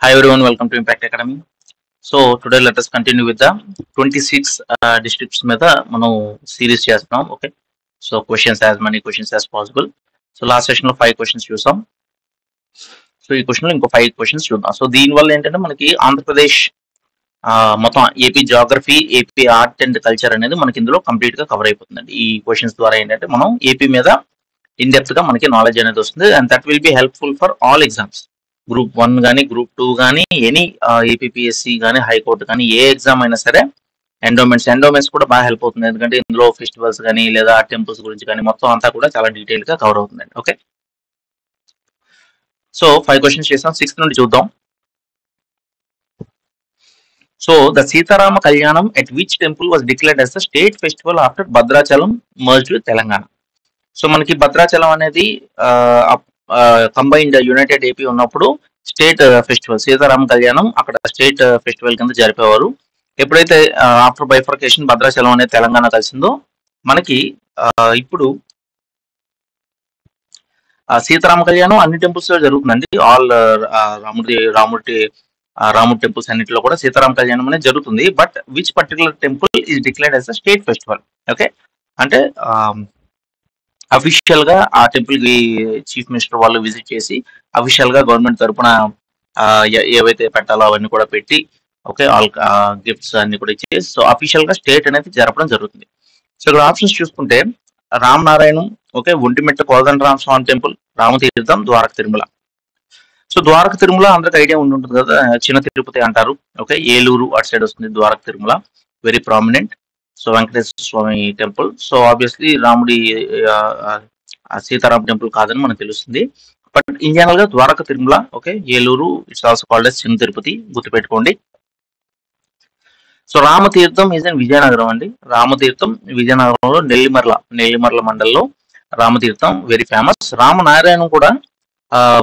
Hi everyone, welcome to Impact Academy. So today let us continue with the 26 districts మీద మనం series చేస్తున్నాం. Okay, so questions as money questions as possible. So last session లో 5 questions చూసాం. So ఈ question లో ఇంకో 5 questions చూద్దాం. So దీనివల్ల ఏంటంటే మనకి ఆంధ్రప్రదేశ్ మొత్తం AP geography, AP art and culture అనేది మనకి ఇందులో కంప్లీట్ గా కవర్ అయిపోతుందండి. ఈ క్వశ్చన్స్ ద్వారా ఏంటంటే మనం ఏపీ మీద ఇన్ డెప్త్ గా మనకి నాలెడ్జ్ అనేది వస్తుంది and that will be helpful for all exams. Group 1 కానీ గ్రూప్ 2 కానీ ఎనీ ఏపీపీఎస్సీ కానీ హైకోర్టు కానీ ఏ ఎగ్జామ్ అయినా సరే ఎండోమెంట్స్ కూడా బాగా హెల్ప్ అవుతుంది. ఎందుకంటే ఇందులో ఫెస్టివల్స్ కానీ లేదా టెంపుల్స్ గురించి కానీ మొత్తం అంతా కూడా చాలా డీటెయిల్ గా కవర్ అవుతుందండి. ఓకే, సో 5 క్వశ్చన్స్ చేసాం. 6th నుండి చూద్దాం. So the Sitarama Kalyanam at which temple was declared as the state festival after Bhadrachalam merged with Telangana. So మనకి భద్రాచలం అనేది కంబైన్డ్ యునైటెడ్ ఏపీ ఉన్నప్పుడు స్టేట్ ఫెస్టివల్ సీతారామ కళ్యాణం అక్కడ స్టేట్ ఫెస్టివల్ కింద జరిపేవారు. ఎప్పుడైతే ఆఫ్టర్ బైఫర్కేషన్ భద్రాచలం అనేది తెలంగాణ కలిసిందో మనకి ఇప్పుడు సీతారామ కళ్యాణం అన్ని టెంపుల్స్ లో జరుగుతుందండి. ఆల్ రాముడి టెంపుల్స్ అన్నింటిలో కూడా సీతారామ కళ్యాణం అనేది జరుగుతుంది. But which particular temple is declared as a state festival. Okay, అంటే అఫీషియల్ గా ఆ టెంపుల్ కి చీఫ్ మినిస్టర్ వాళ్ళు విజిట్ చేసి అఫీషియల్ గా గవర్నమెంట్ తరఫున ఏవైతే పెట్టాలో అవన్నీ కూడా పెట్టి ఓకే ఆల్ గిఫ్ట్స్ అన్ని కూడా ఇచ్చేసి సో అఫీషియల్ గా స్టేట్ అనేది జరపడం జరుగుతుంది. సో ఇక్కడ ఆప్షన్స్ చూసుకుంటే Ramanarayanam, okay, Vontimitta Kodandarama Swamy temple, Ramatheertham, Dwaraka Tirumala. So Dwaraka Tirumala అందరికి ఐడియా ఉంటుంది కదా, చిన్న తిరుపతి అంటారు. ఓకే, ఏలూరు అటు సైడ్ వస్తుంది Dwaraka Tirumala, very prominent. So Venkateswara Swamy temple. So obviously రాముడి సీతారాం టెంపుల్ కాదని మనకు తెలుస్తుంది. బట్ ఇన్ జనరల్ గా Dwaraka Tirumala, okay, Eluru it's also called as Chinna Tirupati, గుర్తుపెట్టుకోండి. So Ramatirtham is in Vizianagaram అండి. రామతీర్థం విజయనగరంలో నెల్లిమర్ల మండలంలో రామతీర్థం వెరీ ఫేమస్. రామనారాయణం కూడా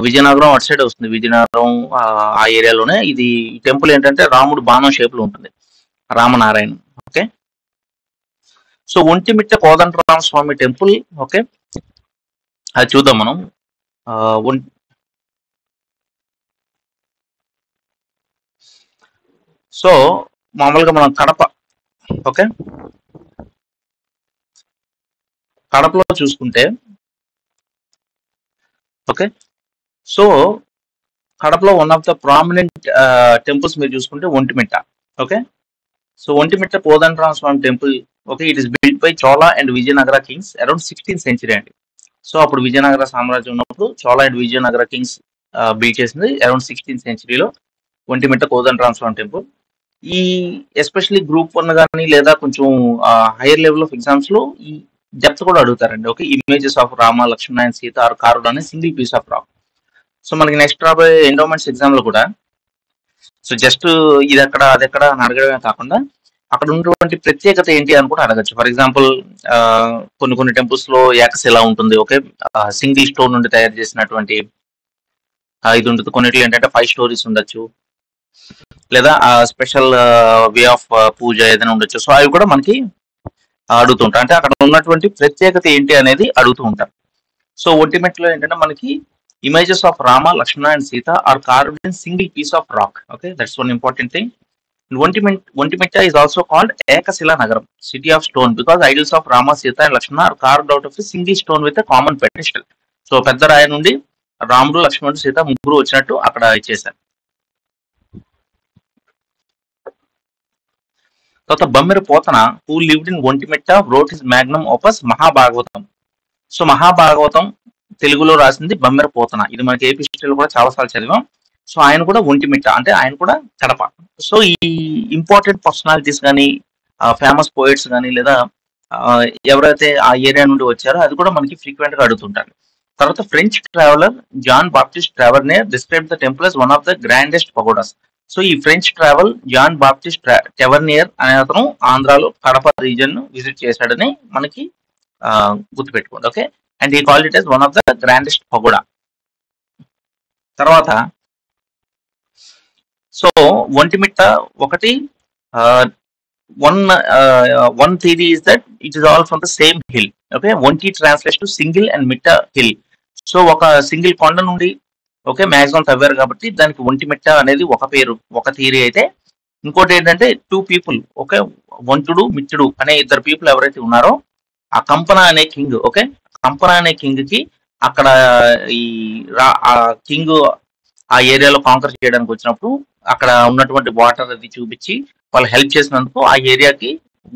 విజయనగరం అటు సైడ్ వస్తుంది. విజయనగరం ఆ ఏరియాలోనే ఇది టెంపుల్ ఏంటంటే రాముడు బాణం షేప్ లో ఉంటుంది, Ramanarayanam. Okay, so Ontimitta Kodandarama Swamy temple, okay, అది చూద్దాం మనం. సో మామూలుగా మనం కడప, ఓకే, కడపలో చూసుకుంటే ఓకే, సో కడపలో one of the prominent temples మీరు చూసుకుంటే Ontimitta. Okay, so Ontimitta Kodandarama Swamy temple, okay, it is built by Chola and Vijayanagara kings around 16th century అండి. సో అప్పుడు విజయనగర సామ్రాజ్యం ఉన్నప్పుడు Chola and Vijayanagara kings build చేసింది అరౌండ్ 16th centuryలో ఒంటిమిట్ట కోదండరామ స్వామి టెంపుల్. ఈ ఎస్పెషల్లీ గ్రూప్ 1 కానీ లేదా కొంచెం హైయర్ లెవెల్ ఆఫ్ ఎగ్జామ్స్ లో ఈ డెప్త్ కూడా అడుగుతారండి. Okay, images of Rama, Lakshmana and Sita are carved అనే single piece of rock. So మనకి నెక్స్ట్ రాబోయే ఎండోమెంట్స్ ఎగ్జామ్ లో కూడా సో జస్ట్ ఇది ఎక్కడ అది ఎక్కడ అని అడగడమే కాకుండా అక్కడ ఉన్నటువంటి ప్రత్యేకత ఏంటి అని కూడా అడగచ్చు. ఫర్ ఎగ్జాంపుల్ కొన్ని టెంపుల్స్ లో ఏకశిల ఉంటుంది, ఓకే, సింగిల్ స్టోన్ నుండి తయారు చేసినటువంటి ఇది ఉంటుంది. కొన్నిట్లో ఏంటంటే 5 stories ఉండొచ్చు, లేదా స్పెషల్ వే ఆఫ్ పూజ ఏదైనా ఉండొచ్చు. సో అవి కూడా మనకి అడుగుతుంటారు, అంటే అక్కడ ఉన్నటువంటి ప్రత్యేకత ఏంటి అనేది అడుగుతూ ఉంటారు. సో ఒంటిమిట్టలో ఏంటంటే మనకి images of Rama, Lakshmana and Sita are carved in single piece of rock. Okay, that's one important thing. Ontimetta is also called Ekasila Nagaram, city of stone, because idols of Rama, Sita and Lakshmana are carved out of a single stone with a common pedestal. So పెద్ద రాయి నుండి రాముడు, లక్ష్మణుడు, సీత ముగ్గురు వచ్చినట్టు అక్కడ ఇచ్చేసారు. తర్వాత Bammera Pothana who lived in Ontimetta wrote his magnum opus Mahabhagavatam. So Mahabhagavatam తెలుగులో రాసింది బమ్మెర పోతన. ఇది మనకి ఏపీ హిస్టరీలో కూడా చాలాసార్లు చదివాం. సో ఆయన కూడా ఒంటిమిట్ట, అంటే ఆయన కూడా కడప. సో ఈ ఇంపార్టెంట్ పర్సనాలిటీస్ కానీ ఫేమస్ పోయిట్స్ కానీ లేదా ఎవరైతే ఆ ఏరియా నుండి వచ్చారో అది కూడా మనకి ఫ్రీక్వెంట్ గా అడుగుతుంటారు. తర్వాత French traveller John Baptiste Tavernier describe the temple as one of the grandest pagodas. So ఈ French travel John Baptiste Tavernier అనే అతను ఆంధ్రాలో కడప రీజన్ విజిట్ చేశాడని మనకి గుర్తుపెట్టుకోండి. ఓకే, అండ్ ఈ called it as one of the grandest pagoda. తర్వాత so Ontimitta ఒకటి one theory is that it is all from the same hill. Okay, Onti translates to single and Mitta hill. So ఒక single కొండ నుండి okay, maximum తవ్వారు కాబట్టి దానికి ఒంటిమిట్ట అనేది ఒక పేరు, ఒక థియరీ అయితే. ఇంకోటి ఏంటంటే 2 పీపుల్, ఓకే, వంటుడు మిట్టుడు అనే 2 పీపుల్ ఎవరైతే ఉన్నారో ఆ కంపన అనే కింగ్, ఓకే, కంపన అనే కింగ్ కి అక్కడ ఈ ఆ కింగ్ ఆ ఏరియాలో కాంకర్ చేయడానికి వచ్చినప్పుడు అక్కడ ఉన్నటువంటి వాటర్ అది చూపించి వాళ్ళు హెల్ప్ చేసినందుకు ఆ ఏరియాకి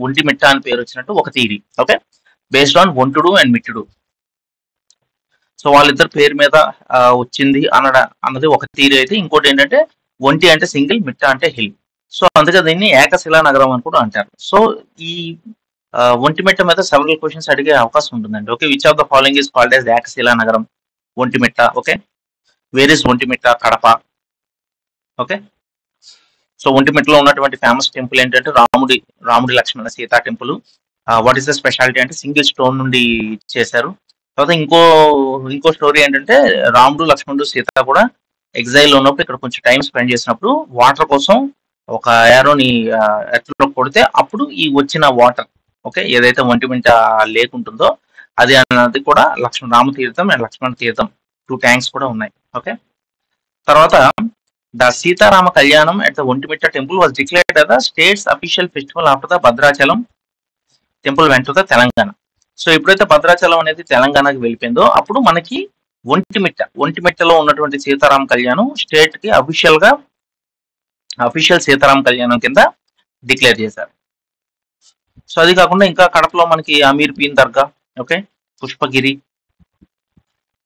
ఒంటిమిట్ట అని పేరు వచ్చినట్టు ఒక theory. Okay, based on Vantudu and Mittudu. So వాళ్ళిద్దరు పేరు మీద వచ్చింది అన్నది ఒక థియరీ అయితే. ఇంకోటి ఏంటంటే ఒంటి అంటే సింగిల్, మిట్ట అంటే హిల్. సో అందుకే దీన్ని ఏకశిలా నగరం అని కూడా అంటారు. సో ఈ ఒంటిమిట్ట మీద సెవరల్ క్వశ్చన్స్ అడిగే అవకాశం ఉంటుందండి. Okay, which of the following is called as Ekasila Nagaram? Ontimitta. Okay, where is Ontimitta? Kadapa. Okay, so ఒంటిమిట్టలో ఉన్నటువంటి ఫేమస్ టెంపుల్ ఏంటంటే రాముడి Lakshmana Sita temple. What is the speciality అంటే సింగిల్ స్టోన్ నుండి చేశారు. తర్వాత ఇంకో స్టోరీ ఏంటంటే రాముడు లక్ష్మణుడు సీత కూడా ఎగ్జైల్ ఉన్నప్పుడు ఇక్కడ కొంచెం టైం స్పెండ్ చేసినప్పుడు వాటర్ కోసం ఒక ఏరోని ఎర్త్లో కొడితే అప్పుడు ఈ వచ్చిన వాటర్, ఓకే, ఏదైతే ఒంటిమిట్ట లేక్ ఉంటుందో అది అన్నది కూడా రామతీర్థం అండ్ లక్ష్మణ తీర్థం 2 ట్యాంక్స్ కూడా ఉన్నాయి. ఓకే, తర్వాత the Sitarama Kalyanam at the Ontimitta temple was declared as the state's official festival after the Bhadrachalam temple went to the Telangana. So ఎప్పుడైతే భద్రాచలం అనేది తెలంగాణకి వెళ్ళిపోయిందో అప్పుడు మనకి ఒంటిమిట్టలో ఉన్నటువంటి సీతారామ కళ్యాణం స్టేట్ కి అఫీషియల్ సీతారామ కళ్యాణం కింద డిక్లేర్ చేశారు. సో అది కాకుండా ఇంకా కడపలో మనకి అమీర్ పీన్ దర్గా, ఓకే, పుష్పగిరి,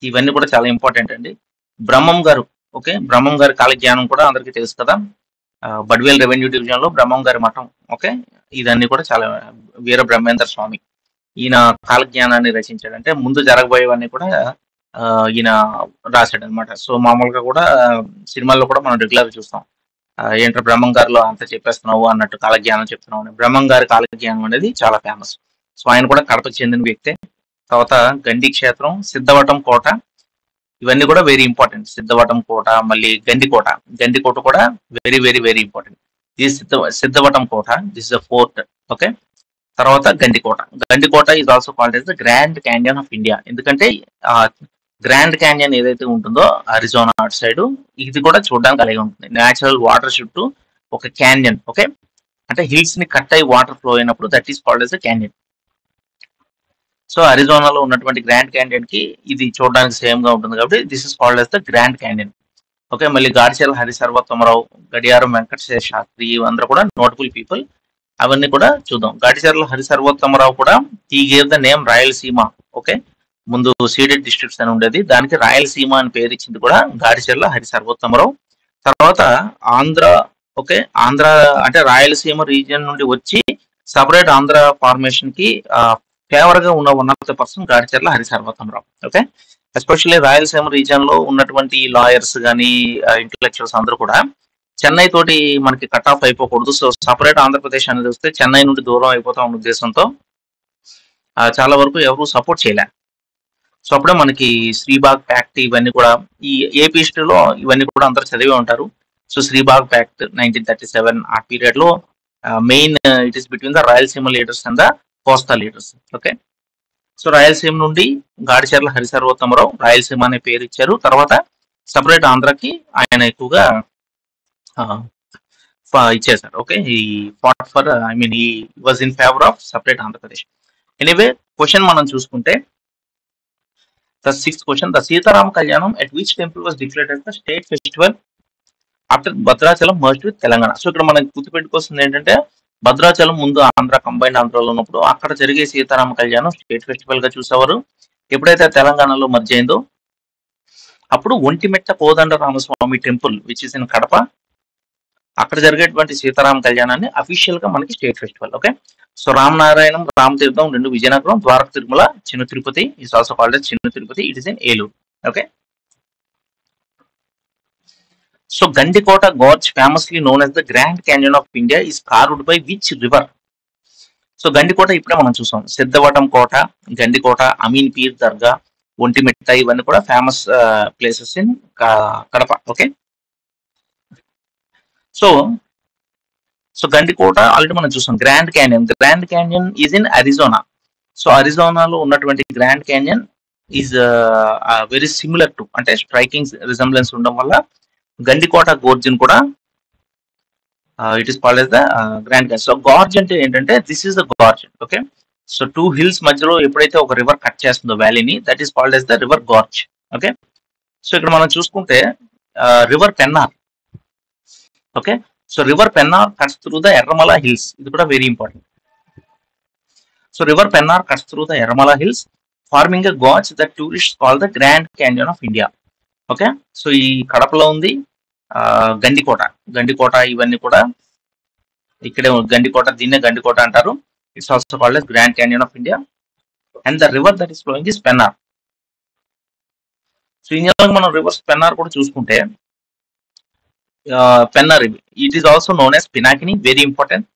ఇవన్నీ కూడా చాలా ఇంపార్టెంట్ అండి. బ్రహ్మం గారు, ఓకే, బ్రహ్మం గారి కాలజ్ఞానం కూడా అందరికీ తెలుసు కదా, బడ్వేల్ రెవెన్యూ డివిజన్ లో బ్రహ్మం గారి మఠం. ఓకే, ఇదన్నీ కూడా చాలా వీర బ్రహ్మేంద్ర స్వామి ఈయన కాలజ్ఞానాన్ని రచించాడు. అంటే ముందు జరగబోయేవన్నీ కూడా ఈయన రాశాడు అనమాట. సో మామూలుగా కూడా సినిమాల్లో కూడా మనం రెగ్యులర్ చూస్తాం, ఏంటో బ్రహ్మం గారిలో అంత చెప్పేస్తున్నావు అన్నట్టు కాలజ్ఞానం చెప్తున్నావు అని. బ్రహ్మం గారి కాలజ్ఞానం అనేది చాలా ఫేమస్. సో ఆయన కూడా కడపకు చెందిన వ్యక్తే. తర్వాత గండి క్షేత్రం, సిద్ధవటం కోట, ఇవన్నీ కూడా వెరీ ఇంపార్టెంట్. సిద్ధవటం కోట, మళ్ళీ గండికోట కూడా వెరీ వెరీ వెరీ ఇంపార్టెంట్. ఇది సిద్ధవటం కోట, this is the fort. Okay, తర్వాత Gandikota is also called as the Grand Canyon of India. ఎందుకంటే గ్రాండ్ క్యాన్యన్ ఏదైతే ఉంటుందో అరిజోనా అటు సైడ్, ఇది కూడా చూడడానికి అలాగే ఉంటుంది. న్యాచురల్ వాటర్ చుట్టూ ఒక క్యాన్యన్, ఓకే, అంటే హిల్స్ ని కట్ అయ్యి వాటర్ ఫ్లో అయినప్పుడు that is called as the canyon. So అరిజోనాలో ఉన్నటువంటి గ్రాండ్ క్యాన్యన్ కి ఇది చూడడానికి సేమ్ గా ఉంటుంది కాబట్టి this is called as the Grand canyon. Okay, మళ్ళీ గాడిచెర్ల హరిసర్వోత్తమరావు, గడియారం వెంకటేశ్వర శాస్త్రి, ఇవందరూ కూడా నోటబుల్ పీపుల్. అవన్నీ కూడా చూద్దాం. గాడిచెర్ల హరిసర్వోత్తమరావు కూడా ఈ gave the name Rayalaseema. Okay, ముందు సీడెడ్ డిస్ట్రిక్ట్స్ అని ఉండేది, దానికి రాయలసీమ అని పేరు ఇచ్చింది కూడా గాడిచెర్ల హరిసర్వోత్తమరావు. తర్వాత ఆంధ్ర, ఓకే, ఆంధ్ర అంటే రాయలసీమ రీజియన్ నుండి వచ్చి సపరేట్ ఆంధ్ర ఫార్మేషన్ కి ఫేవర్ గా ఉన్న one of the person Gadicherla Harisarvottama Rao. Okay, especially Rayalaseema region లో ఉన్నటువంటి లాయర్స్ కానీ ఇంటలెక్చువల్స్ అందరూ కూడా చెన్నై తోటి మనకి కట్ ఆఫ్ అయిపోకూడదు, సో సపరేట్ ఆంధ్రప్రదేశ్ అనేది వస్తే చెన్నై నుండి దూరం అయిపోతా ఉన్న ఉద్దేశంతో చాలా వరకు ఎవరు సపోర్ట్ చేయలే. సో అప్పుడే మనకి శ్రీబాగ్ ప్యాక్ట్ ఇవన్నీ కూడా ఈ ఏపీ హిస్టరీలో ఇవన్నీ కూడా అందరూ చదివే ఉంటారు. సో శ్రీబాగ్ ప్యాక్ట్ 1937 ఆ పీరియడ్ లో main it is between the Rayalaseema leaders and the Kosta leaders. Okay, so Rayalaseema నుండి గాడిచెర్ల హరిసర్వోత్తమరావు రాయలసీమ అనే పేరు ఇచ్చారు. తర్వాత సపరేట్ ఆంధ్రకి ఆయన ఎక్కువగా ఇచ్చేసారు. ఓకే, ఈ ఫాట్ ఫర్ ఈ was in favour of separate Andhra Pradesh. Anyway question మనం చూసుకుంటే the 6th question, the Sitarama Kalyanam at which temple was declared as the state festival after Bhadrachalam merged with Telangana. So ఇక్కడ మనకి గుర్తుపెట్టుకోవాల్సింది ఏంటంటే భద్రాచలం ముందు ఆంధ్ర కంబైన్డ్ ఆంధ్రలో ఉన్నప్పుడు అక్కడ జరిగే సీతారామ కళ్యాణం స్టేట్ ఫెస్టివల్ గా చూసేవారు. ఎప్పుడైతే తెలంగాణలో మర్జ్ అయిందో అప్పుడు Ontimitta Kodanda Ramaswamy temple which is in Kadapa, అక్కడ జరిగేటువంటి సీతారామ కళ్యాణాన్ని అఫీషియల్ గా మనకి state festival. Okay, so Ramanarayanam, Ramatheertham 2 Vizianagaram, Dwaraka Tirumala, Chinna Tirupati is also called as Chinna Tirupati, it is in Eluru. Okay, so Gandikota gorge famously known as the Grand Canyon of India is carved by which river? So Gandikota ఇప్పుడే మనం చూసాం. సిద్ధవటం కోట, గండికోట, అమీన్ పీర్ దర్గా, ఒంటిమిట్ట ఇవన్నీ కూడా famous places in Kadapa. Okay, so Gandikota already మనం చూసాం. Grand Canyon is in Arizona. So అరిజోనాలో ఉన్నటువంటి Grand Canyon is very similar to, అంటే స్ట్రైకింగ్ రిజంబ్లెన్స్ ఉండడం వల్ల గండికోట గోర్జ్ కూడా it is called as the Grand Canyon. So gorge అంటే ఏంటంటే this is the gorge. Okay, so two hills మధ్యలో ఎప్పుడైతే ఒక రివర్ కట్ చేస్తుందో వ్యాలీని, that is called as the river gorge. Okay, so ఇక్కడ మనం చూసుకుంటే river Pennar. Okay, so river Pennar cuts through the Erramala hills. ఇది కూడా very important. So river Pennar cuts through the Erramala hills forming a gorge that tourists call the Grand Canyon of India. Okay, so ఈ కడపలో ఉంది గండికోట. గండికోట ఇవన్నీ కూడా ఇక్కడే గండికోట, దీన్నే గండికోట అంటారు. It's also called as Grand Canyon of India. And the river that is flowing is Pennar. So ఇండియాలో మనం రివర్స్ పెన్నార్ కూడా చూసుకుంటే Pennar, it is also known as Pinakini. Very important.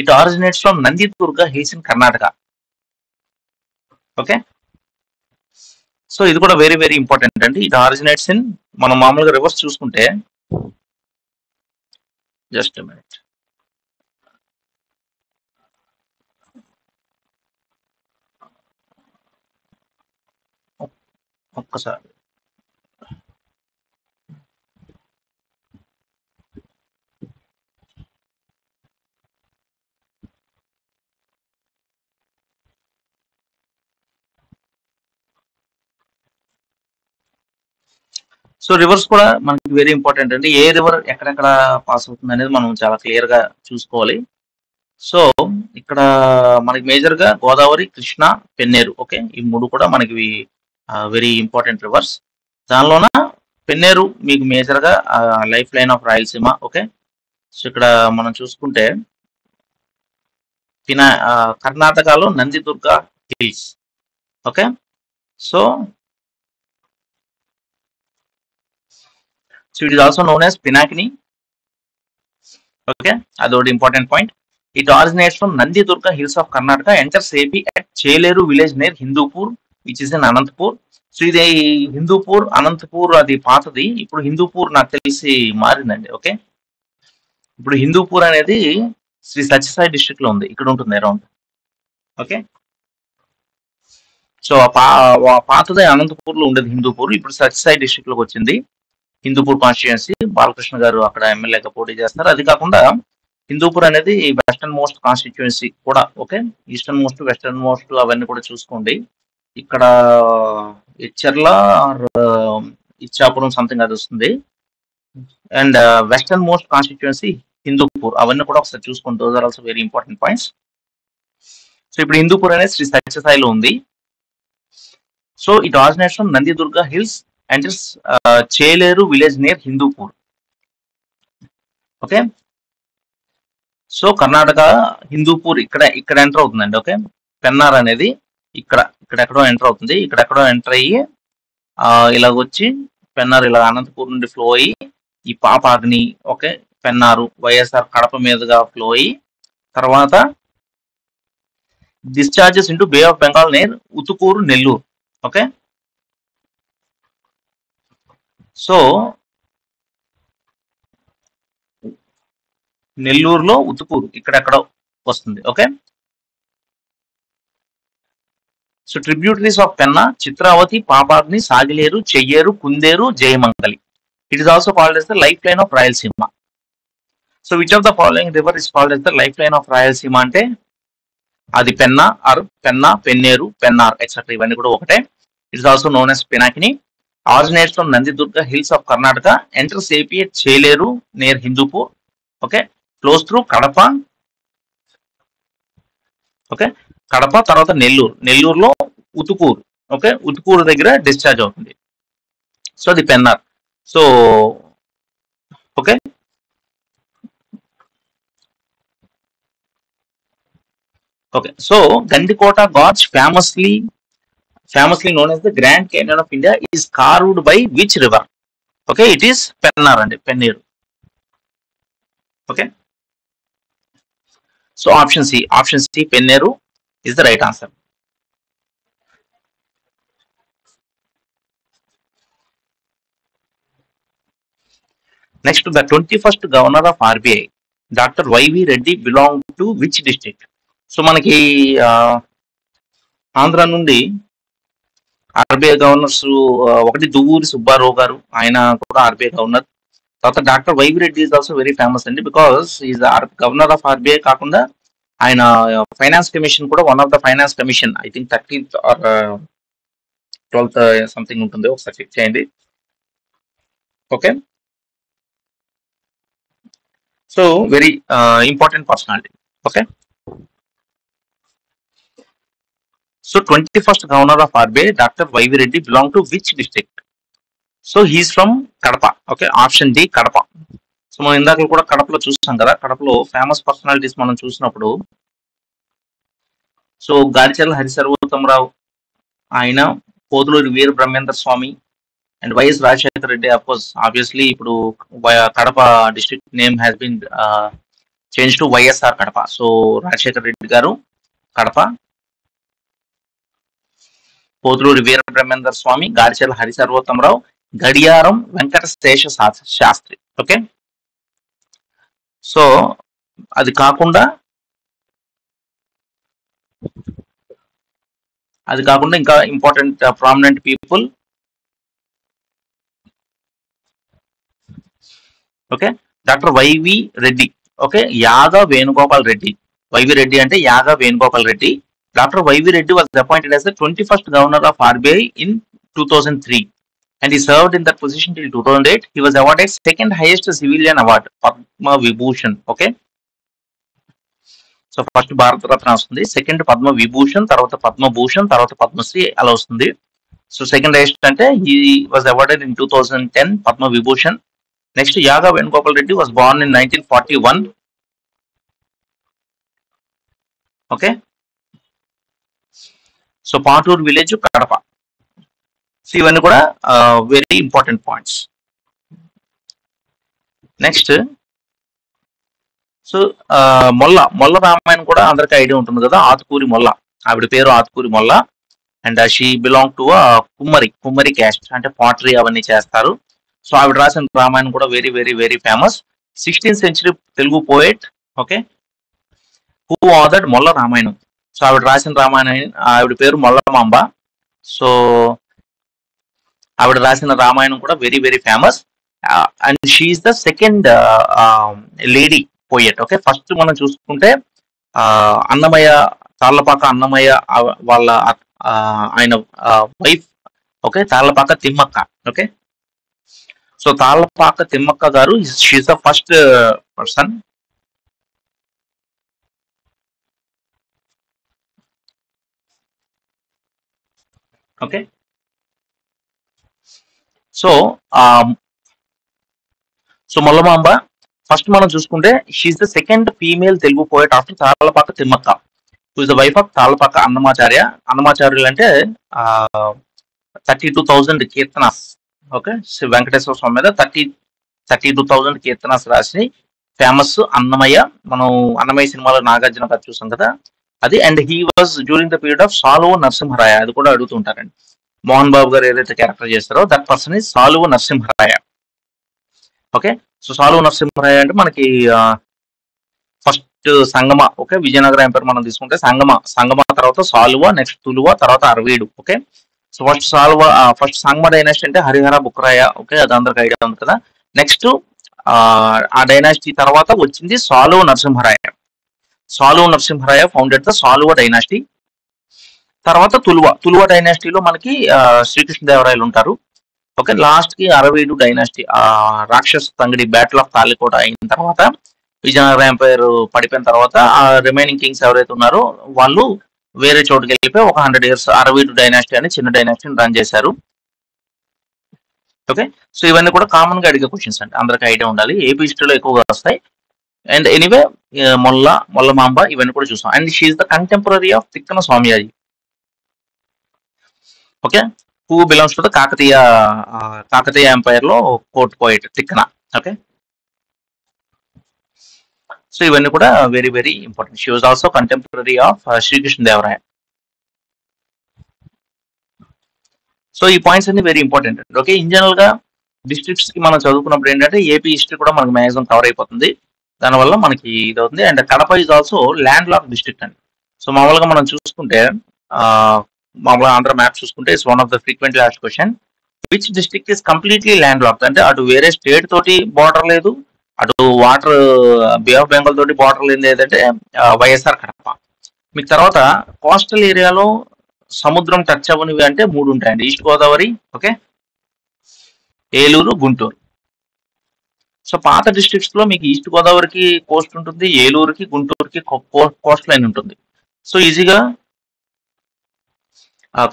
It originates from Nandidurga hills in Karnataka. Okay, so ఇది కూడా very very important అండి. It originates in, మనం మామూలుగా rivers చూసుకుంటే, జస్ట్ మినిట్, ఒక్కసారి. సో రివర్స్ కూడా మనకి వెరీ ఇంపార్టెంట్ అండి. ఏ రివర్ ఎక్కడెక్కడ పాస్ అవుతుంది అనేది మనం చాలా క్లియర్ గా చూసుకోవాలి. సో ఇక్కడ మనకి మేజర్ గా గోదావరి, కృష్ణ, పెన్నేరు. ఓకే, ఈ మూడు కూడా మనకి వెరీ ఇంపార్టెంట్ రివర్స్. దానిలోన పెన్నేరు మీకు మేజర్ గా life line of Rayalaseema. Okay, so ఇక్కడ మనం చూసుకుంటే కర్ణాటకలో Nandidurga hills. Okay, so it is also known as Pinakini. Okay, అదొకటి important point. It originates from Nandidurga hills of Karnataka, enters AP at Cheleru village near Hindupur which is in Anantapur. So ఇది హిందూపూర్, అనంతపూర్ అది పాతది. ఇప్పుడు హిందూపూర్ నాకు తెలిసి మారిందండి. ఓకే, ఇప్పుడు హిందూపూర్ అనేది శ్రీ సత్యసాయి డిస్ట్రిక్ట్ లో ఉంది, ఇక్కడ ఉంటుంది అరౌండ్. ఓకే, సో పాతదే అనంతపూర్ లో ఉండేది హిందూపూర్, ఇప్పుడు సత్యసాయి డిస్ట్రిక్ట్ లోకి వచ్చింది హిందూపూర్ కాన్స్టిట్యుయెన్సీ. బాలకృష్ణ గారు అక్కడ ఎమ్మెల్యేగా పోటీ చేస్తారు. అది కాకుండా హిందూపూర్ అనేది వెస్టర్న్ మోస్ట్ కాన్స్టిట్యుయెన్సీ కూడా. Okay, eastern most, western most అవన్నీ కూడా చూసుకోండి. ఇక్కడ ఇచ్చర్ల, ఇచ్చాపురం సంథింగ్ అది వస్తుంది. And western most constituency Hindupur, అవన్నీ కూడా ఒకసారి చూసుకోండి. Those are also very important points. So ఇప్పుడు హిందూపూర్ అనేది శ్రీ సత్యసాయిలో ఉంది. So it originates from Nandidurga hills and Cheleru village near Hindupur. Okay, so Karnataka Hindupur ఇక్కడ ఎంటర్ అవుతుందండి. ఓకే, పెన్నార్ అనేది ఇక్కడెక్కడో ఎంటర్ అవుతుంది. ఇక్కడెక్కడో ఎంటర్ అయ్యి ఇలాగొచ్చి పెన్నార్ ఇలా అనంతపూర్ నుండి ఫ్లో అయ్యి ఈ పాపాగ్ని, ఓకే, పెన్నారు, వైఎస్ఆర్ కడప మీదుగా ఫ్లో అయ్యి తర్వాత discharges into Bay of Bengal near Utukuru, Nellore. Okay, so నెల్లూరులో ఉతుకూరు ఇక్కడెక్కడో వస్తుంది. Okay, so tributaries of Penna Chitravathi, Papagni, Sagileru, Cheyyeru, Kunderu, Jayamangali. It is also called as the life line of Rayalaseema. So which of the following river is called as the life line of Rayalaseema అంటే అది Penna, Penneru, Pennar etcetera ఇవన్నీ కూడా ఒకటే. It is also known as Pinakini. Originates from Nandidurga hills of Karnataka, enters AP at Cheleru near Hindupur. Okay, flows through Kadapa. Okay, Kadapa తర్వాత నెల్లూరులో ఉతుకూరు. Okay, ఉతుకూరు దగ్గర discharge అవుతుంది. So అది Pennar. So okay, okay, so Gandikota gorge famously known as the Grand Canyon of India is carved by which river? Okay, it is Pennar and Penneru. Okay, so option C Penneru is the right answer. Next, the 21st governor of RBI, Dr. Y.V. Reddy, belonged to which district? So manaki Andhra నుండి RBI governors ఒకటి దువ్వూరి సుబ్బారావు గారు, ఆయన కూడా RBI governor. తర్వాత doctor YV Reddy is also very famous అండి, because is governor of RBI కాకుండా ఆయన finance commission కూడా one of the finance commission, I think 13th or 12th something ఉంటుంది, ఒకసారి చెక్ చేయండి. Okay, so very important personality. Okay, so 21st governor of RBI doctor YV Reddy belong to which district? So he's from Kadapa. Okay, option D Kadapa. So మనం ఇందాక కూడా కడపలో చూస్తాం కదా, కడపలో ఫేమస్ పర్సనాలిటీస్ మనం చూసినప్పుడు సో గాడిచర్ల హరిసర్వోత్తమరావు, ఆయన Potuluri Veera Brahmendra Swami and YS Rajasekhara Reddy. Of course obviously ఇప్పుడు Kadapa district name has been change to YSR Kadapa. So Rajasekhara Reddy garu Kadapa, Potuluri Veera Brahmendra Swami, Gadicherla Harisarvottamarao, Gadiyaram Venkata Sesha Sastri. Okay, so అది కాకుండా ఇంకా important prominent people. Okay, doctor YV Reddy. Okay, Yaga Venugopal Reddy. YV Reddy అంటే Yaga Venugopal Reddy. Doctor YV Reddy was appointed as the 21st governor of RBI in 2003 and he served in that position till 2008. He was awarded second highest civilian award, Padma Vibhushan. Okay, so first Bharat Ratna వస్తుంది, second Padma Vibhushan, తర్వాత పద్మభూషణ్, తర్వాత పద్మశ్రీ అలా వస్తుంది. So second highest అంటే he was awarded in 2010 Padma Vibhushan. Next Yaga Venugopal Reddy was born in 1941. Okay, so Paturu village Kadapa. So ఇవన్నీ కూడా very important points. Next so Molla Ramayanam కూడా అందరికీ ఐడియా ఉంటుంది కదా, ఆతుకూరి మొల్ల, ఆవిడ పేరు Atukuri Molla. And she belong to Kummari caste, అంటే పాటరీ అవన్నీ చేస్తారు. సో ఆవిడ రాసిన రామాయణం కూడా very very very famous. 16th century Telugu poet. Okay, who authored Molla Ramayanam. So ఆవిడ రాసిన రామాయణం, ఆవిడ పేరు మొల్లమాంబ. సో ఆవిడ రాసిన రామాయణం కూడా very very famous. And she is the second lady poet. Okay, first మనం చూసుకుంటే అన్నమయ్య, తాళ్లపాక అన్నమయ్య వాళ్ళ ఆయన wife. Okay, Tallapaka Timmakka. Okay, so Tallapaka Timmakka garu she's the first person. Okay, so Mollamamba first మనం చూసుకుంటే she's the second female Telugu poet after Tallapaka Timmakka, who is the wife of Tallapaka Annamacharya. Annamacharyulu అంటే 32,000 Keerthanas. Okay, Venkateswara స్వామి మీద 32,000 కీర్తనాస్ రాసి famous Annamayya. మనం అన్నమయ్య సినిమాలో నాగార్జున గారు చూసాం కదా అది. And he was during the period of Saluva Narasimharaya. అది కూడా అడుగుతుంటారండి. మోహన్ బాబు గారు ఏదైతే క్యారెక్టర్ చేస్తారో that person is Saluva Narasimharaya. Okay, so Saluva Narasimharaya అంటే మనకి ఫస్ట్ సంగమ. ఓకే, విజయనగర ఎంపైర్ మనం తీసుకుంటే సంగమ తర్వాత సాలువ, నెక్స్ట్ తులువ, తర్వాత అరవీడు. ఓకే, సో ఫస్ట్ సంగమ డైనాసిటీ అంటే హరిహర బుక్కరాయ. ఓకే, అది అందరికి ఐడియా ఉంది కదా. నెక్స్ట్ ఆ డైనాసిటీ తర్వాత వచ్చింది సాలువ నరసింహరాయ. సాలువ నరసింహరాయ ఫౌండెడ్ ద సాలువ డైనాసిటీ. తర్వాత తులువ డైనాసిటీలో మనకి శ్రీకృష్ణదేవరాయలు ఉంటారు. ఓకే, లాస్ట్ కి అరవీడు డైనాసిటీ, రాక్షస తంగడి బ్యాటిల్ ఆఫ్ తాలికోట అయిన తర్వాత, విజయనగర ఎంపైర్ పడిపోయిన తర్వాత ఆ రిమైనింగ్ కింగ్స్ ఎవరైతే ఉన్నారో వాళ్ళు వేరే చోటుకి వెళ్ళిపోయి ఒక 100 years అరవీడు డైనాసిటీ అని చిన్న డైనాసిటీని రన్ చేశారు. ఓకే, సో ఇవన్నీ కూడా కామన్ గా అడిగే క్వశ్చన్స్ అంటే అందరికి ఐడియా ఉండాలి, ఏపీ హిస్టరీలో ఎక్కువగా వస్తాయి. అండ్ ఎనీవే మొల్లమాంబ ఇవన్నీ కూడా చూస్తాం. And she is the contemporary of Tikkana Somayaji. Okay, who belongs to the Kakatiya empire లో court poet Tikkana. Okay, so ఇవన్నీ కూడా very very important. She was also contemporary of Srikrishnadevaraya. So ఈ పాయింట్స్ అన్ని very important. Okay, in general గా districts కి మనం చదువుకున్నప్పుడు ఏంటంటే ఏపీ హిస్టరీ కూడా మనకి మ్యాక్సిమం కవర్ అయిపోతుంది, దానివల్ల మనకి ఇది అవుతుంది. And Kadapa is also land lock district అండి. సో మామూలుగా మనం చూసుకుంటే మామూలుగా ఆంధ్ర మ్యాప్ చూసుకుంటే it's one of the frequently asked question. Which district is completely land locked, అంటే అటు వేరే స్టేట్ తోటి బార్డర్ లేదు, అటు వాటర్ బే ఆఫ్ బెంగాల్ తోటి బార్డర్ లేదు, ఏదంటే వైఎస్ఆర్ కడప. మీకు తర్వాత కోస్టల్ ఏరియాలో సముద్రం టచ్ అవ్వనివి అంటే 3 ఉంటాయండి. East Godavari, okay, Eluru, Guntur. So పాత డిస్ట్రిక్ట్స్ లో మీకు ఈస్ట్ గోదావరికి కోస్ట్ ఉంటుంది, ఏలూరుకి గుంటూరుకి కోస్ట్ లైన్ ఉంటుంది. సో ఈజీగా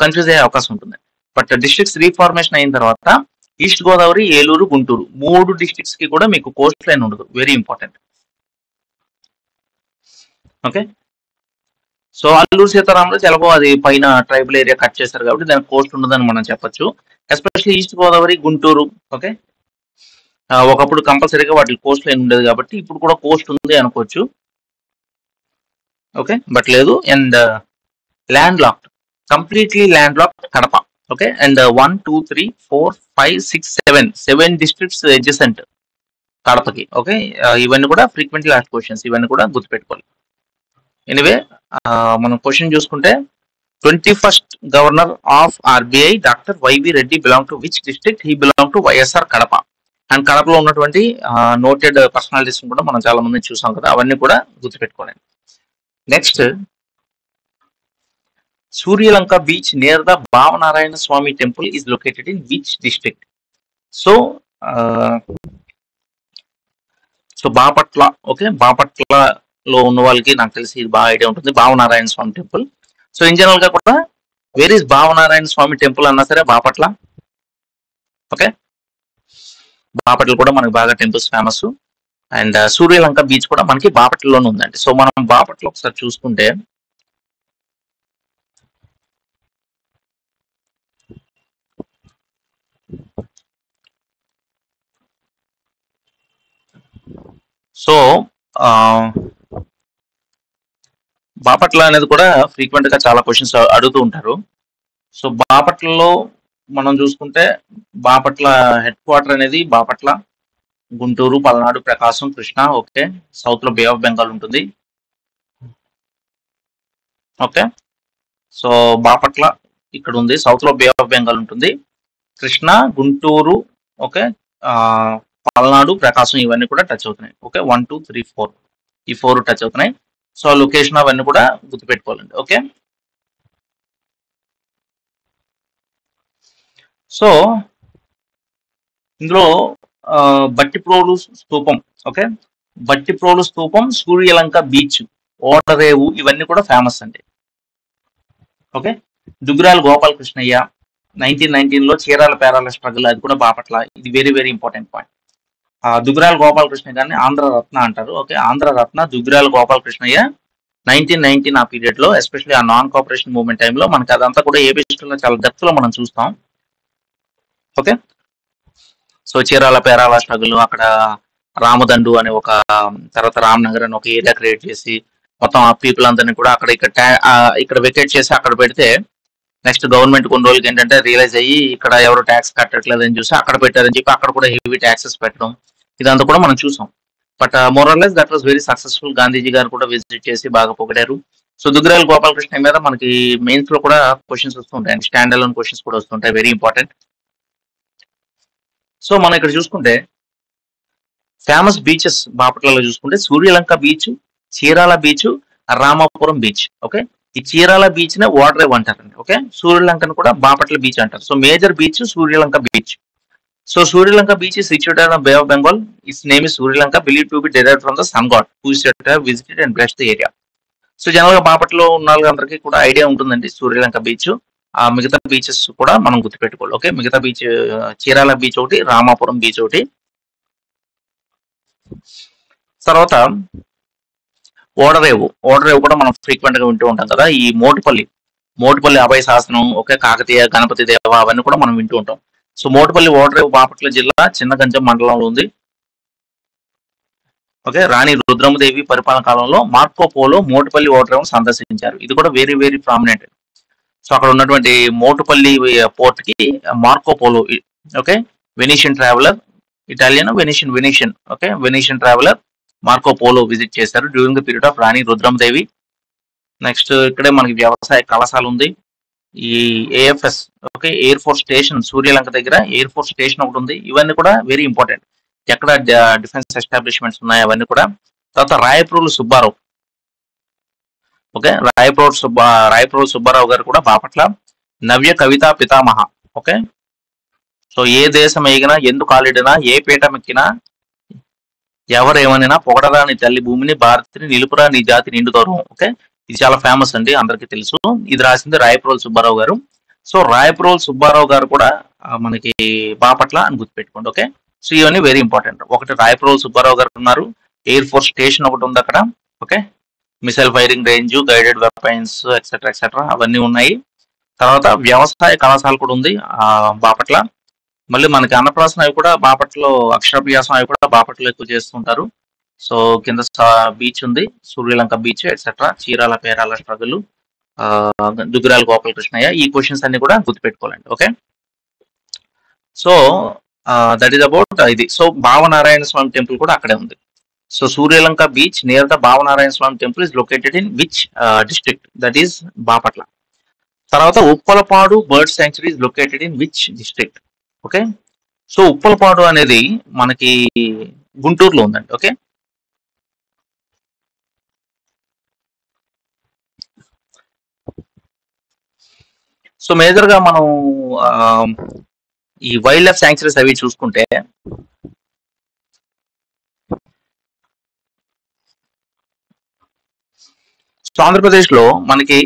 కన్ఫ్యూజ్ అయ్యే అవకాశం ఉంటుంది. బట్ డిస్ట్రిక్ట్స్ రీఫార్మేషన్ అయిన తర్వాత ఈస్ట్ గోదావరి, ఏలూరు, గుంటూరు 3 డిస్ట్రిక్ట్స్ కి కూడా మీకు కోస్ట్ లైన్ ఉండదు. Very important. Okay, so Alluri Sitarama Raju అది పైన ట్రైబల్ ఏరియా కట్ చేశారు కాబట్టి దానికి కోస్ట్ ఉండదని మనం చెప్పొచ్చు. Especially east Godavari, Guntur, okay, ఒకప్పుడు కంపల్సరీగా వాటికి కోస్ట్ లైన్ ఉండేది కాబట్టి ఇప్పుడు కూడా కోస్ట్ ఉంది అనుకోవచ్చు. ఓకే, బట్ లేదు. And land locked, completely land locked Kadapa. Okay, and 1, 2, 3, 4, 5, 6, 7 districts adjacent కడపకి. ఓకే, ఇవన్నీ కూడా ఫ్రీక్వెంట్లీ ఆస్క్డ్ క్వశ్చన్స్, ఇవన్నీ కూడా గుర్తుపెట్టుకోవాలి. ఎనీవే మనం క్వశ్చన్ చూసుకుంటే 21st governor of RBI doctor YV Reddy belong to which district? He belong to YSR Kadapa. And కడపలో ఉన్నటువంటి నోటెడ్ పర్సనాలిటీస్ కూడా మనం చాలా మంది చూసాం కదా, అవన్నీ కూడా గుర్తుపెట్టుకోండి. Next, Suryalanka beach near the Bhavanarayana Swami temple is located in which district? So Bapatla. Okay, బాపట్లలో ఉన్న వాళ్ళకి నాకు తెలిసి ఇది బాగా ఐడియా ఉంటుంది, Bhavanarayana Swami temple. So in general గా కూడా where is Bhavanarayana Swami temple అన్నా సరే బాపట్ల. ఓకే, బాపట్ల కూడా మనకి బాగా temples famous. And Suryalanka beach కూడా మనకి బాపట్లలోనే ఉందండి. సో మనం బాపట్ల ఒకసారి చూసుకుంటే సో బాపట్ల అనేది కూడా ఫ్రీక్వెంట్ గా చాలా క్వశ్చన్స్ అడుగుతూ ఉంటారు. సో బాపట్లలో మనం చూసుకుంటే బాపట్ల హెడ్ క్వార్టర్ అనేది బాపట్ల, గుంటూరు, పల్నాడు, ప్రకాశం, కృష్ణా. ఓకే, సౌత్ లో బే ఆఫ్ బెంగాల్ ఉంటుంది. ఓకే, సో బాపట్ల ఇక్కడ ఉంది, సౌత్ లో బే ఆఫ్ బెంగాల్ ఉంటుంది, కృష్ణా, గుంటూరు, ఓకే, పల్నాడు, ప్రకాశం ఇవన్నీ కూడా టచ్ అవుతున్నాయి. ఓకే, 1, 2, 3, 4 ఈ 4 టచ్ అవుతున్నాయి. సో లొకేషన్ అవన్నీ కూడా గుర్తుపెట్టుకోవాలండి. ఓకే, సో ఇందులో బట్టిప్రోలు స్తూపం, ఓకే, బట్టిప్రోలు స్తూపం, సూర్యలంక బీచ్, ఓడరేవు ఇవన్నీ కూడా ఫేమస్ అండి. ఓకే, దుగ్గిరాల గోపాలకృష్ణయ్య 1919 లో చీరాల పేరాల స్ట్రగుల్, అది కూడా బాపట్ల. ఇది very very important point. Duggirala Gopalakrishna గారిని ఆంధ్ర రత్న అంటారు. ఓకే, ఆంధ్ర రత్న దుగ్గిరాల గోపాలకృష్ణయ్య 1919 ఆ పీరియడ్ లో, ఎస్పెషల్లీ ఆ నాన్ కోఆపరేషన్ మూవ్మెంట్ టైంలో మనకి అదంతా కూడా ఏపీ హిస్టరీలో చాలా డెప్త్ లో మనం చూస్తాం. Okay, so Chirala Perala struggle, అక్కడ రామదండు అనే ఒక, తర్వాత రామ్నగర్ అని ఒక ఏరియా క్రియేట్ చేసి మొత్తం ఆ పీపుల్ అందరినీ కూడా అక్కడ ఇక్కడ వెకేట్ చేసి అక్కడ పెడితే నెక్స్ట్ గవర్నమెంట్ కొన్ని రోజులకి ఏంటంటే రియలైజ్ అయ్యి ఇక్కడ ఎవరు ట్యాక్స్ కట్టట్లేదని చూసి అక్కడ పెట్టారని చెప్పి అక్కడ కూడా హెవీ ట్యాక్సెస్ పెట్టడం, ఇదంతా కూడా మనం చూసాం. But మోరల్లెస్ that was very successful. Gandhiji గారు కూడా విజిట్ చేసి బాగా పొగిడారు. సో దుగ్గిరాల గోపాలకృష్ణ మీద మనకి మెయిన్స్ లో కూడా క్వశ్చన్స్ వస్తుంటాయి, స్టాండ్ అలోన్ క్వశ్చన్స్ కూడా వస్తుంటాయి, వెరీ ఇంపార్టెంట్. సో మనం ఇక్కడ చూసుకుంటే ఫేమస్ బీచెస్ బాపట్లలో చూసుకుంటే Suryalanka beach, Chirala beach, Ramapuram beach. Okay, ఈ చీరాల బీచ్ నే వాటర్ అంటారండి. ఓకే, సూర్యలంకను కూడా బాపట్ల బీచ్ అంటారు. So major beach Suryalanka beach. So Suryalanka beach is situated on Bay of Bengal. Its name is Suryalanka, believed to be derived from the sun god who is said to have visited and blessed the area. So general గా బాపట్లో ఉన్న వాళ్ళందరికీ కూడా idea ఉంటుందండి Suryalanka beach. ఆ మిగతా beaches కూడా మనం గుర్తుపెట్టుకోవాలి. ఓకే, మిగతా బీచ్ చీరాల బీచ్ ఒకటి, రామాపురం బీచ్ ఒకటి. తర్వాత ఓడరేవు కూడా మనం ఫ్రీక్వెంట్ గా వింటూ ఉంటాం కదా. ఈ మోటుపల్లి అభయ శాసనం, ఓకే, కాకతీయ గణపతి దేవ అవన్నీ కూడా మనం వింటూ ఉంటాం. సో మోటుపల్లి ఓడరేవు బాపట్ల జిల్లా చిన్నగంజం మండలంలో ఉంది. ఓకే, రాణి రుద్రమదేవి పరిపాలన కాలంలో మార్కో పోలో మోటుపల్లి ఓడరేవును సందర్శించారు. ఇది కూడా వెరీ వెరీ ప్రామినెంట్. సో అక్కడ ఉన్నటువంటి మోటుపల్లి పోర్ట్ కి Marco Polo, okay, Venetian traveller, Italian Venetian, okay, Venetian traveller Marco Polo visit చేశారు during the period of Rani Rudramadevi. Next ఇక్కడే మనకి వ్యవసాయ కళాశాల ఉంది. ఈ AFS, okay, air force station, Suryalanka దగ్గర ఎయిర్ ఫోర్స్ స్టేషన్ ఒకటి ఉంది. ఇవన్నీ కూడా వెరీ ఇంపార్టెంట్. ఎక్కడ డిఫెన్స్ ఎస్టాబ్లిష్మెంట్స్ ఉన్నాయి అవన్నీ కూడా. తర్వాత రాయప్రోలు సుబ్బారావు, ఓకే, రాయప్రోలు సుబ్బారావు గారు కూడా బాపట్ల. నవ్య కవితా పితామహ, ఓకే. సో ఏ దేశం ఎగినా, ఎందుకు కాలిడినా, ఏ పీఠం ఎక్కినా, ఎవరేమనినా పొగడరా నీ తల్లి భూమిని, భారతిని నిలుపురా నీ జాతి నిండు గౌరవం, ఓకే. ఇది చాలా ఫేమస్ అండి, అందరికీ తెలుసు. ఇది రాసింది రాయప్రోలు సుబ్బారావు గారు. సో రాయప్రోలు సుబ్బారావు గారు కూడా మనకి బాపట్ల అని గుర్తుపెట్టుకోండి, ఓకే. సో ఇవన్నీ వెరీ ఇంపార్టెంట్. ఒకటి రాయప్రోలు సుబ్బారావు గారు ఉన్నారు, ఎయిర్ ఫోర్స్ స్టేషన్ ఒకటి ఉంది అక్కడ, okay. Missile firing range, guided weapons etcetera etcetera అవన్నీ ఉన్నాయి. తర్వాత వ్యవసాయ కళాశాల కూడా ఉంది బాపట్ల. మళ్ళీ మనకి అన్నప్రాసన అవి కూడా బాపట్లలో, అక్షరాభ్యాసం అవి కూడా బాపట్లలో ఎక్కువ చేస్తుంటారు. సో కింద బీచ్ ఉంది, Suryalanka beach etcetera, Chirala Perala struggle, Duggirala Gopalakrishnayya, ఈ క్వశ్చన్స్ అన్ని కూడా గుర్తుపెట్టుకోవాలండి, okay. So that is about ఇది. సో భావనారాయణ స్వామి టెంపుల్ కూడా అక్కడే ఉంది. So Suryalanka beach near the Bhavanarayana Swami temple is located in which district? That is Bapatla. తర్వాత Uppalapadu bird sanctuary is located in which district? Okay. So Uppalapadu అనేది మనకి గుంటూరులో ఉందండి, ఓకే. సో మేజర్ గా మనం ఈ వైల్డ్ లైఫ్ శాంక్చురీస్ అవి చూసుకుంటే సో ఆంధ్రప్రదేశ్ లో మనకి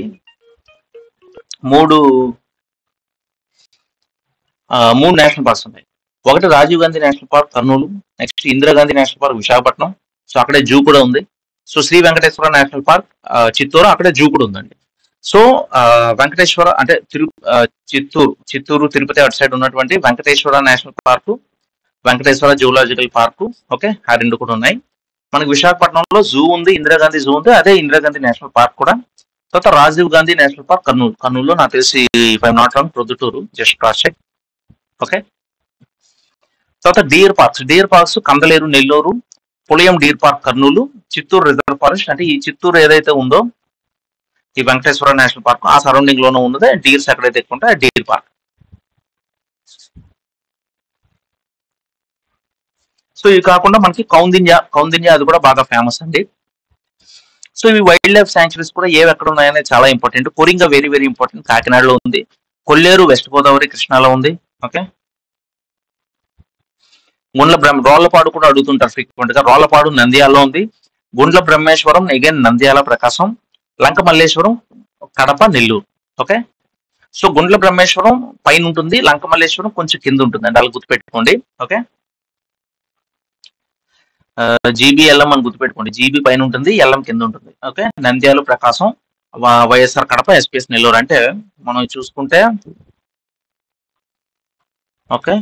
మూడు నేషనల్ పార్క్స్ ఉన్నాయి. ఒకటి Rajiv Gandhi national park Kurnool, next Indira Gandhi national park Visakhapatnam, so అక్కడే జూ కూడా ఉంది. So Sri Venkateswara national park Chittoor, అక్కడే జూ కూడా ఉందండి. సో వెంకటేశ్వర అంటే చిత్తూరు తిరుపతి అటు సైడ్ ఉన్నటువంటి Venkateswara national park, Venkateswara zoological park, okay, ఆ రెండు కూడా ఉన్నాయి. మనకి విశాఖపట్నంలో జూ ఉంది, ఇందిరాగాంధీ జూ ఉంది, అదే ఇందిరాగాంధీ నేషనల్ పార్క్ కూడా. తర్వాత రాజీవ్ గాంధీ నేషనల్ పార్క్ కర్నూలులో నాకు తెలిసి if I'm not wrong Proddatur, just cross check, okay. తర్వాత deer parks Kandaleru Nellore, Pulayam deer park Kurnool, Chittoor reserve forest, అంటే ఈ చిత్తూరు ఏదైతే ఉందో ఈ వెంకటేశ్వర నేషనల్ పార్క్ ఆ సరౌండింగ్ లోనే ఉన్నదే డీర్స్ ఎక్కడైతే ఎక్కువ ఉంటాయో డీర్ పార్క్. సో ఇవి కాకుండా మనకి కౌందిన్య అది కూడా బాగా ఫేమస్ అండి. సో ఇవి వైల్డ్ లైఫ్ శాంక్చురీస్ కూడా ఏవి ఎక్కడ ఉన్నాయనేది చాలా important. Coringa very very important, కాకినాడలో ఉంది. కొల్లేరు వెస్ట్ గోదావరి కృష్ణాలో ఉంది, ఓకే. రోళ్లపాడు కూడా అడుగుతుంటారు ఫ్రీక్వెంట్ గా, రోళ్లపాడు నంద్యాలలో ఉంది. గుండ్ల బ్రహ్మేశ్వరం అగైన్ నంద్యాల ప్రకాశం, లంక మల్లేశ్వరం కడప నెల్లూరు, ఓకే. సో గుండ్ల బ్రహ్మేశ్వరం పైన ఉంటుంది, లంక మల్లేశ్వరం కొంచెం కింద ఉంటుంది అండి, అలా గుర్తుపెట్టుకోండి, ఓకే. జీబీ ఎల్ఎం అని గుర్తుపెట్టుకోండి, జీబీ పైన ఉంటుంది, ఎల్ఎం కింద ఉంటుంది, ఓకే. నంద్యాల ప్రకాశం, వైఎస్ఆర్ కడప, ఎస్పీఎస్ నెల్లూరు. అంటే మనం చూసుకుంటే ఓకే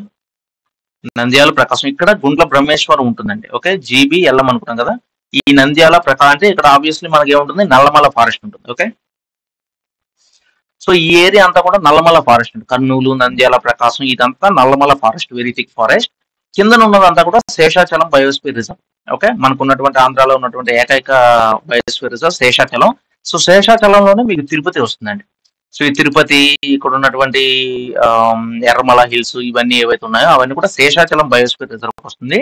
నంద్యాల ప్రకాశం, ఇక్కడ గుండ్ల బ్రహ్మేశ్వరం ఉంటుందండి, ఓకే. జీబీ ఎల్ఎం అనుకున్నాం కదా. ఈ నంద్యాల ప్రకాశం అంటే ఇక్కడ ఆబ్వియస్లీ మనకి ఏముంటుంది, నల్లమల ఫారెస్ట్ ఉంటుంది, ఓకే. సో ఈ ఏరియా అంతా కూడా నల్లమల ఫారెస్ట్ ఉంటుంది, కర్నూలు, నంద్యాల, ప్రకాశం ఇదంతా Nallamala forest, very thick forest. కింద ఉన్నదంతా కూడా శేషాచలం బయోస్ఫియర్ రిజర్వ్, ఓకే. మనకు ఉన్నటువంటి ఆంధ్రాలో ఉన్నటువంటి ఏకైక బయోస్ఫియర్ రిజర్వ్ శేషాచలం. సో శేషాచలంలోనే మీకు తిరుపతి వస్తుందండి. సో ఈ తిరుపతి, ఇక్కడ ఉన్నటువంటి ఎర్రమల హిల్స్ ఇవన్నీ ఏవైతే ఉన్నాయో అవన్నీ కూడా శేషాచలం బయోస్ఫియర్ రిజర్వ్ వస్తుంది.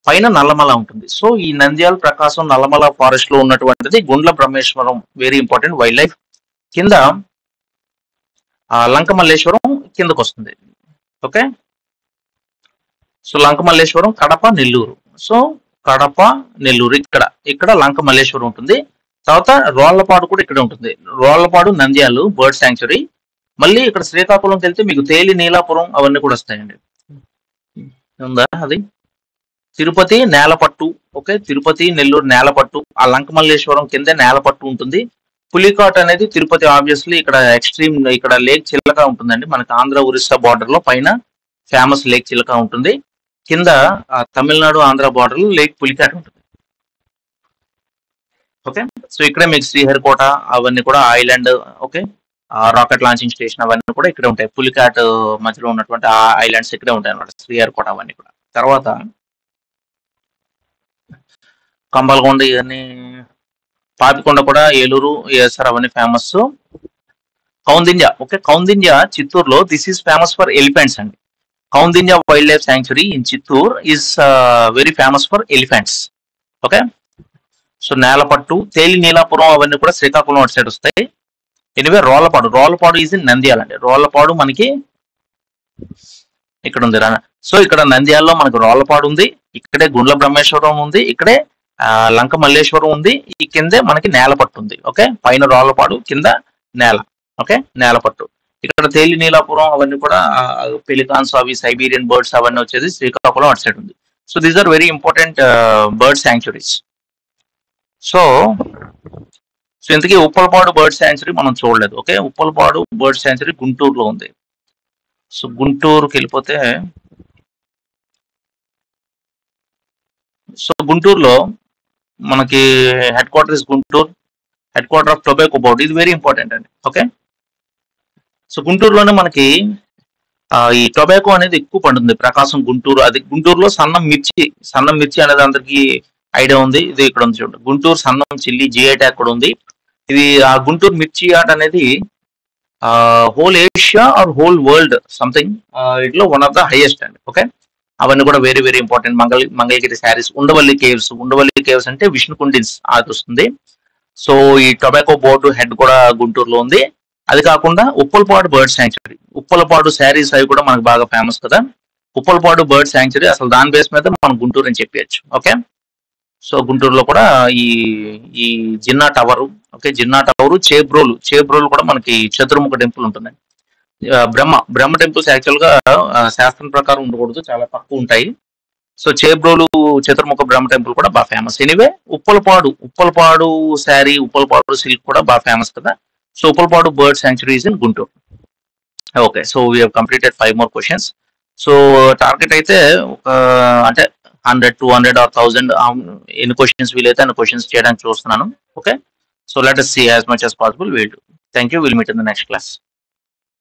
పైన నల్లమల ఉంటుంది. సో ఈ నంద్యాల ప్రకాశం నల్లమల ఫారెస్ట్ లో ఉన్నటువంటిది Gundla Brahmeswaram, very important wild life. కింద లంక మల్లేశ్వరం కిందకు వస్తుంది, okay. So Lanka Malleswaram Kadapa Nellore. So Kadapa Nellore ఇక్కడ లంక మల్లేశ్వరం ఉంటుంది. తర్వాత రోళ్లపాడు కూడా ఇక్కడ ఉంటుంది, రోళ్లపాడు నంద్యాలు బర్డ్ శాంక్చురీ. మళ్ళీ ఇక్కడ శ్రీకాకుళంకి వెళ్తే మీకు తేలి నీలాపురం అవన్నీ కూడా వస్తాయండి, ఉందా అది. తిరుపతి నేలపట్టు, ఓకే. తిరుపతి నెల్లూరు నేలపట్టు, ఆ లంక మల్లేశ్వరం కింద నేలపట్టు ఉంటుంది. పులికాట్ అనేది తిరుపతి ఆబ్వియస్లీ ఇక్కడ ఎక్స్ట్రీమ్, ఇక్కడ లేక్ చిల్లక ఉంటుందండి, మనకి ఆంధ్ర ఒరిస్సా బార్డర్ లో పైన ఫేమస్ లేక్ చిల్లక ఉంటుంది. కింద తమిళనాడు ఆంధ్ర బార్డర్ లో లేక్ పులికాట్ ఉంటుంది, ఓకే. సో ఇక్కడే మీకు శ్రీహరికోట అవన్నీ కూడా island, okay, rocket launching station అవన్నీ కూడా ఇక్కడే ఉంటాయి. పులికాట్ మధ్యలో ఉన్నటువంటి ఆ ఐలాండ్స్ ఇక్కడే ఉంటాయి అన్నమాట, శ్రీహరికోట అవన్నీ కూడా. తర్వాత కంబల్కొండ ఇవన్నీ, పాపికొండ కూడా ఏలూరు ఏఎస్ఆర్ అవన్నీ ఫేమస్. కౌందిన్య. ఓకే, కౌందిన్య చిత్తూరులో this is famous for elephants అండి. Koundinya wild life sanctuary in Chittoor is very famous for elephants. Okay, so Nelapattu, Telineelapuram అవన్నీ కూడా శ్రీకాకుళం అటు సైడ్ వస్తాయి. Anyway Rollapadu is in Nandyal అండి. రోలపాడు మనకి ఇక్కడ ఉంది. సో ఇక్కడ నంద్యాలలో మనకు రోలపాడు ఉంది, ఇక్కడే గుండ్ల బ్రహ్మేశ్వరం ఉంది, ఇక్కడే లంక మల్లేశ్వరం ఉంది, ఈ కిందే మనకి నేలపట్టు ఉంది. ఓకే, పైన రోలపాడు, కింద నేల. ఓకే, నేలపట్టు. ఇక్కడ తేలి నీలాపురం అవన్నీ కూడా పెలికాన్స్ అవి సైబీరియన్ బర్డ్స్ అవన్నీ వచ్చేది శ్రీకాకుళం అటు సైడ్ ఉంది. So these are very important bird sanctuaries. So ఇంతకీ ఉప్పలపాడు బర్డ్ శాంక్చురీ మనం చూడలేదు. ఓకే, ఉప్పలపాడు బర్డ్ శాంక్చురీ గుంటూరులో ఉంది. సో గుంటూరుకి వెళ్ళిపోతే, సో గుంటూరులో మనకి head quarter is Guntur, head quarter of tobacco board. ఇది వెరీ ఇంపార్టెంట్ అండి. ఓకే, సో గుంటూరులోనే మనకి ఈ టొబాకో అనేది ఎక్కువ పండుతుంది. ప్రకాశం, గుంటూరు. అది గుంటూరులో సన్నం మిర్చి అనేది అందరికి ఐడియా ఉంది. ఇది ఇక్కడ ఉంది చూడండి, గుంటూరు సన్నం చిల్లీ జిఐ ట్యాగ్ కూడా ఉంది. ఇది ఆ గుంటూరు మిర్చి ఆర్ట్ అనేది whole Asia or whole world something ఇట్లో వన్ ఆఫ్ ద హైయెస్ట్ అండి. ఓకే, అవన్నీ కూడా very very important. Mangalagiri saris, Undavalli caves అంటే విష్ణుకుండిన్స్ అది వస్తుంది. సో ఈ టొబాకో బోర్డు హెడ్ కూడా గుంటూరులో ఉంది. అది కాకుండా ఉప్పలపాడు బర్డ్ శాంక్చురీ, ఉప్పలపాడు శారీస్ అవి కూడా మనకు బాగా ఫేమస్ కదా. ఉప్పలపాడు బర్డ్ శాంక్చురీ అసలు దాని బేస్ మీద మనం గుంటూరు అని చెప్పచ్చు. ఓకే, సో గుంటూరులో కూడా ఈ Jinnah tower, okay, Jinnah tower, Chebrolu కూడా మనకి చతుర్ముఖ టెంపుల్ ఉంటుంది. బ్రహ్మ టెంపుల్స్ యాక్చువల్ గా శాస్త్రం ప్రకారం ఉండకూడదు, చాలా తక్కువ ఉంటాయి. సో చేబ్రోలు, చతుర్ముఖ బ్రహ్మ టెంపుల్ కూడా బాగా famous. Anyway Uppalapadu sari, Uppalapadu silk కూడా బాగా ఫేమస్ కదా. So Uppalapadu bird sanctuary is in Guntur. Okay, so we have completed 5 more questions. So target అయితే అంటే 100, 200 or 1000 ఎన్ని క్వశ్చన్స్ వీలైతే అన్ని క్వశ్చన్స్ చేయడానికి చూస్తున్నాను. Okay, so let us see as much as possible. We'll do. Thank you. We'll meet in the next class.